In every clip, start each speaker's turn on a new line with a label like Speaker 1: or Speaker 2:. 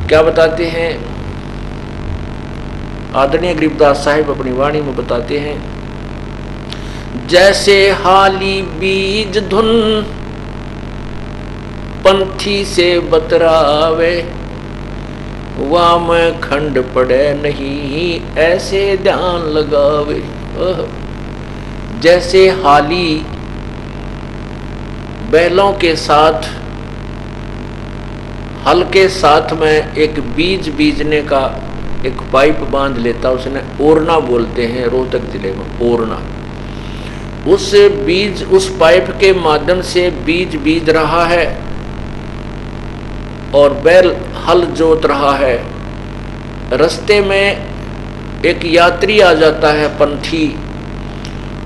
Speaker 1: क्या बताते हैं आदरणीय गरीबदास साहिब अपनी वाणी में बताते हैं, जैसे हाली बीज धुन पंथी से बतरावे, वाम खंड पड़े नहीं ऐसे ध्यान लगावे। जैसे हाली बैलों के साथ हल के साथ में एक बीज बीजने का एक पाइप बांध लेता, उसने ओरना बोलते हैं रोहतक जिले में, ओरना। उस बीज उस पाइप के माध्यम से बीज बीज रहा है और बैल हल जोत रहा है। रास्ते में एक यात्री आ जाता है पंथी,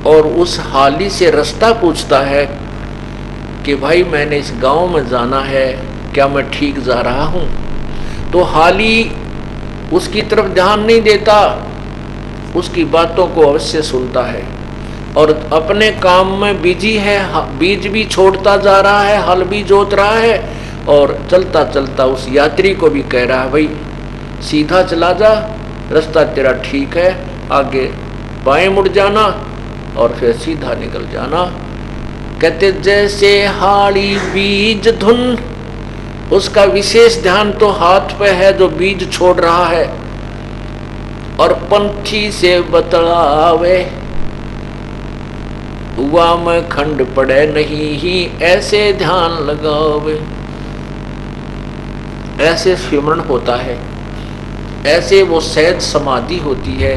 Speaker 1: और उस हाली से रास्ता पूछता है कि भाई मैंने इस गांव में जाना है, क्या मैं ठीक जा रहा हूं? तो हाली उसकी तरफ ध्यान नहीं देता, उसकी बातों को अवश्य सुनता है और अपने काम में बिजी है। बीज भी छोड़ता जा रहा है, हल भी जोत रहा है और चलता चलता उस यात्री को भी कह रहा है, भाई सीधा चला जा, रास्ता तेरा ठीक है, आगे बाएं मुड़ जाना और फिर सीधा निकल जाना। कहते जैसे हाड़ी बीज धुन, उसका विशेष ध्यान तो हाथ पे है जो बीज छोड़ रहा है, और पंथी से बतलावे, वाम खंड पड़े नहीं ही ऐसे ध्यान लगावे। ऐसे स्मरण होता है, ऐसे वो सहज समाधि होती है,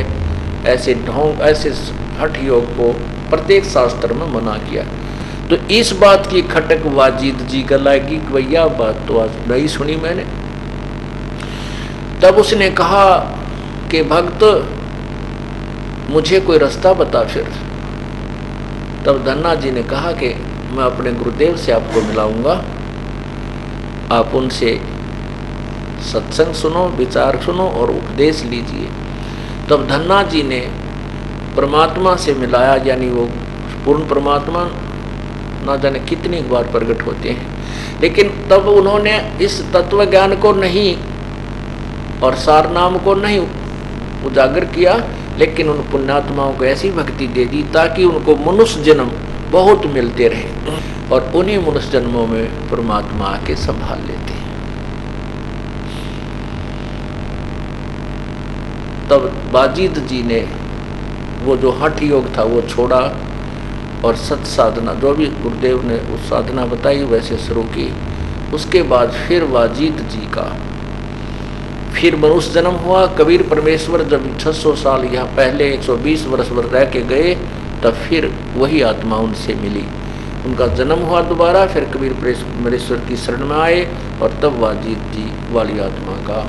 Speaker 1: ऐसे ढोंग ऐसे हठ योग को प्रत्येक शास्त्र में मना किया। तो इस बात की खटक वाजिद जी का लगी कि भैया बात तो आज नहीं सुनी मैंने। तब उसने कहा कि भक्त मुझे कोई रास्ता बता फिर। तब धन्ना जी ने कहा कि मैं अपने गुरुदेव से आपको मिलाऊंगा, आप उनसे सत्संग सुनो, विचार सुनो और उपदेश लीजिए। तब धन्ना जी ने परमात्मा से मिलाया, यानी वो पूर्ण परमात्मा ना जाने कितनी बार प्रकट होते हैं, लेकिन तब उन्होंने इस तत्व ज्ञान को नहीं और सारनाम को नहीं उजागर किया, लेकिन उन पुण्यात्माओं को ऐसी भक्ति दे दी ताकि उनको मनुष्य जन्म बहुत मिलते रहे और उन्हीं मनुष्य जन्मों में परमात्मा आके संभाल लेते हैं। तब बाजिद जी ने वो जो हठ योग था वो छोड़ा और सत साधना जो भी गुरुदेव ने उस साधना बताई वैसे शुरू की। उसके बाद फिर वाजिद जी का फिर मनुष्य जन्म हुआ। कबीर परमेश्वर जब 600 साल यहाँ पहले 120 वर्ष भर रह के गए, तब फिर वही आत्मा उनसे मिली, उनका जन्म हुआ दोबारा। फिर कबीर परमेश्वर की शरण में आए और तब वाजिद जी वाली आत्मा का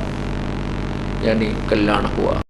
Speaker 1: यानी कल्याण हुआ।